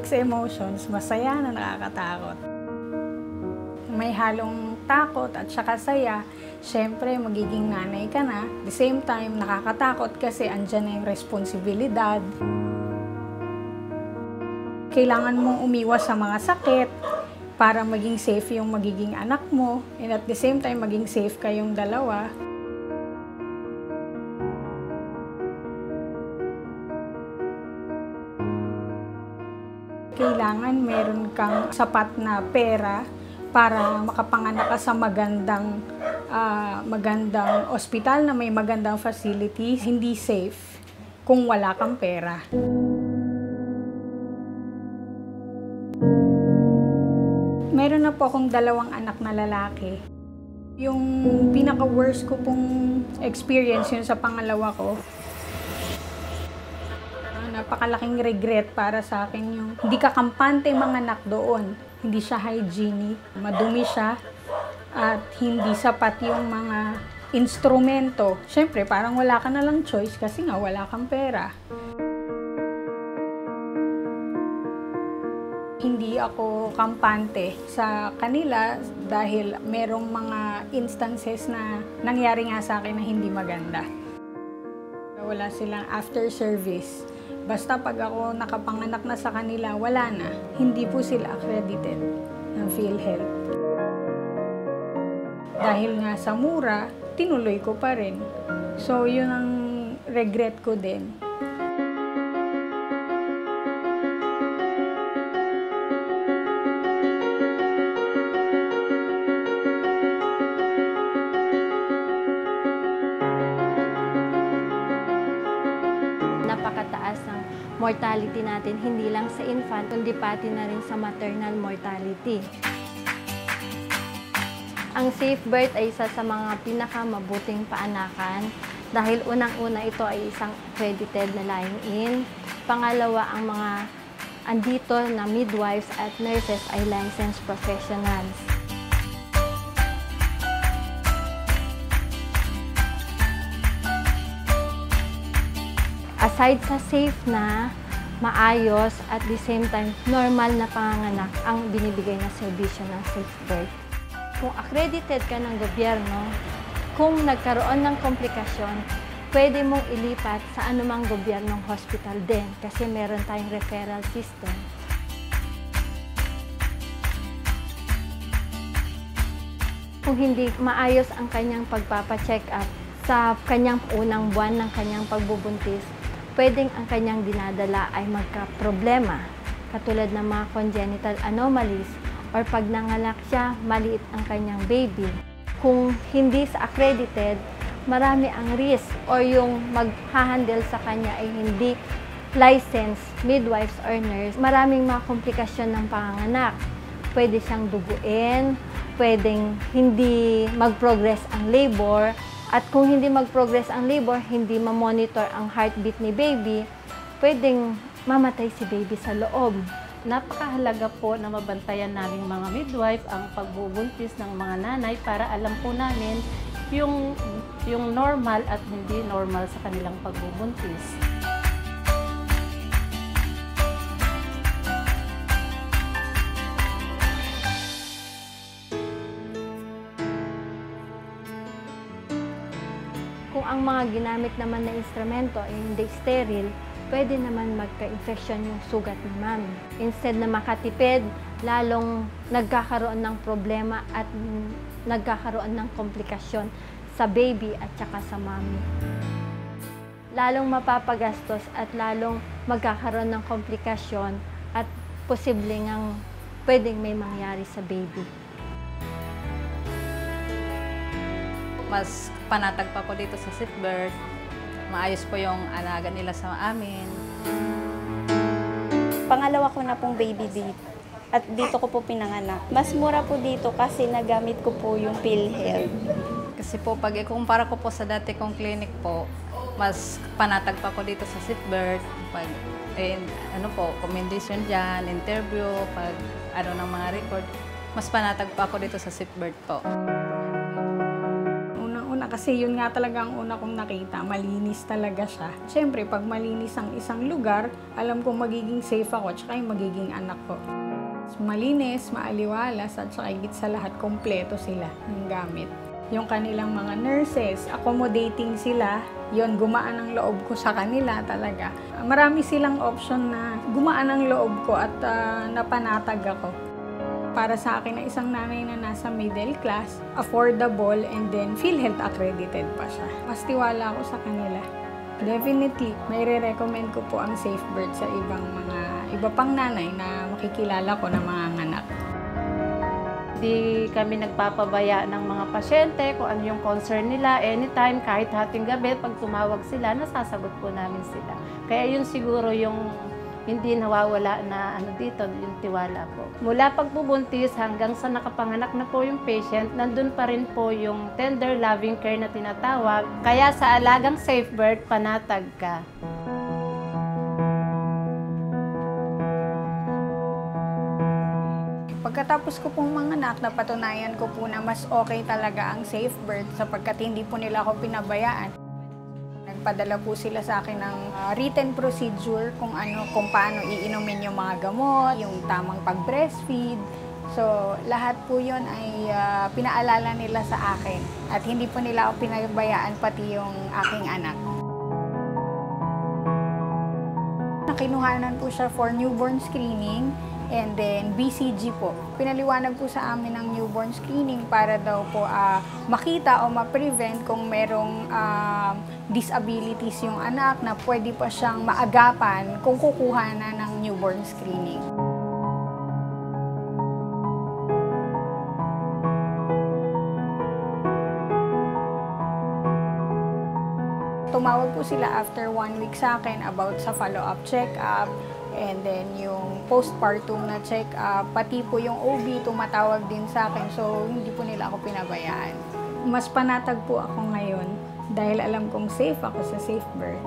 mixed emotions, masaya na nakakatakot. May halong takot at saka saya. Siyempre, magiging nanay ka na. At the same time, nakakatakot kasi andyan na yung responsibilidad. Kailangan mong umiwas sa mga sakit para maging safe yung magiging anak mo. And at the same time, maging safe kayong dalawa. Kailangan meron kang sapat na pera para makapanganak ka sa magandang ospital na may magandang facilities. Hindi safe kung wala kang pera. Meron na po akong 2 anak na lalaki. Yung pinaka-worst ko pong experience yun sa pangalawa ko. Napakalaking regret para sa akin yung hindi kakampante mga anak doon. Hindi siya hygienic, madumi siya, at hindi sapat yung mga instrumento. Siyempre, parang wala ka na lang choice kasi nga wala kang pera. Hindi ako kampante sa kanila dahil merong mga instances na nangyari nga sa akin na hindi maganda. Wala silang after service. Basta pag ako nakapanganak na sa kanila, wala na. Hindi po sila accredited ng PhilHealth. Dahil nga sa mura, tinuloy ko pa rin. So, yun ang regret ko din. Napakataas ng mortality natin, hindi lang sa infant, kundi pati na rin sa maternal mortality. Ang safe birth ay isa sa mga pinakamabuting paanakan dahil unang-una ito ay isang accredited na lying-in. Pangalawa, ang mga andito na midwives at nurses ay licensed professionals. Aside sa safe na, maayos, at the same time, normal na panganganak ang binibigay na serbisyo ng safe birth. Kung accredited ka ng gobyerno, kung nagkaroon ng komplikasyon, pwede mong ilipat sa anumang gobyernong hospital din kasi meron tayong referral system. Kung hindi maayos ang kanyang pagpapacheck up sa kanyang unang buwan ng kanyang pagbubuntis, pwedeng ang kanyang dinadala ay magka-problema, katulad ng mga congenital anomalies or pag nanganak siya, maliit ang kanyang baby. Kung hindi sa accredited, marami ang risk or yung mag-handle sa kanya ay hindi licensed midwives or nurse. Maraming mga komplikasyon ng panganganak. Pwede siyang duguin, pwedeng hindi mag-progress ang labor, at kung hindi mag-progress ang labor, hindi ma-monitor ang heartbeat ni baby, pwedeng mamatay si baby sa loob. Napakahalaga po na mabantayan naming mga midwife ang pagbubuntis ng mga nanay para alam po namin yung normal at hindi normal sa kanilang pagbubuntis. Kung ang mga ginamit naman na instrumento ay hindi sterile, pwede naman magka-infection yung sugat ni mami. Instead na makatipid, lalong nagkakaroon ng problema at nagkakaroon ng komplikasyon sa baby at saka sa mami. Lalong mapapagastos at lalong magkakaroon ng komplikasyon at posibleng ang pwedeng may mangyari sa baby. Mas panatag pa po dito sa safe birth. Maayos po yung alaga nila sa amin. Pangalawa ko na pong baby dito. At dito ko po pinanganak. Mas mura po dito kasi nagamit ko po yung PhilHealth. Kasi po pag ikumpara ko po sa dati kong clinic po, mas panatag pa po dito sa safe birth. Pag commendation dyan, interview, pag ng mga record, mas panatag pa ako dito sa safe birth po. kasi yun nga talaga ang una kong nakita, malinis talaga siya. Siyempre, pag malinis ang isang lugar, alam kong magiging safe ako, tsaka yung magiging anak ko. Malinis, maaliwalas, at saka higit sa lahat, kompleto sila ng gamit. Yung kanilang mga nurses, accommodating sila, yon gumaan ang loob ko sa kanila talaga. Marami silang option na gumaan ang loob ko at napanatag ako. Para sa akin na isang nanay na nasa middle class, affordable, and then PhilHealth accredited pa siya. Mas tiwala ako sa kanila. Definitely, may re-recommend ko po ang SafeBird sa iba pang nanay na makikilala ko na mga anak. Di kami nagpapabaya ng mga pasyente kung ano yung concern nila. Anytime, kahit hating gabi, pag tumawag sila, nasasagot po namin sila. Kaya yun siguro yung hindi nawawala na dito, yung tiwala po. Mula pagbubuntis hanggang sa nakapanganak na po yung patient, nandun pa rin po yung tender loving care na tinatawag. Kaya sa alagang SafeBird, panatag ka. Pagkatapos ko pong manganak, napatunayan ko po na mas okay talaga ang SafeBird sapagkat hindi po nila ako pinabayaan. Nagpadala po sila sa akin ng written procedure kung paano iinumin yung mga gamot, yung tamang pag-breastfeed. So, lahat po yun ay pinaalala nila sa akin at hindi po nila ako pinabayaan pati yung aking anak. Nakinuhanan po siya for newborn screening and then BCG po. Pinaliwanag po sa amin ng newborn screening para daw po makita o ma-prevent kung merong disabilities yung anak na pwede pa siyang maagapan kung kukuha na ng newborn screening. Tumawag po sila after 1 week sa akin about sa follow-up check-up and then yung postpartum na check-up, pati po yung OB tumatawag din sa akin, so hindi po nila ako pinabayaan. Mas panatag po ako ngayon dahil alam kong safe ako sa SafeBird.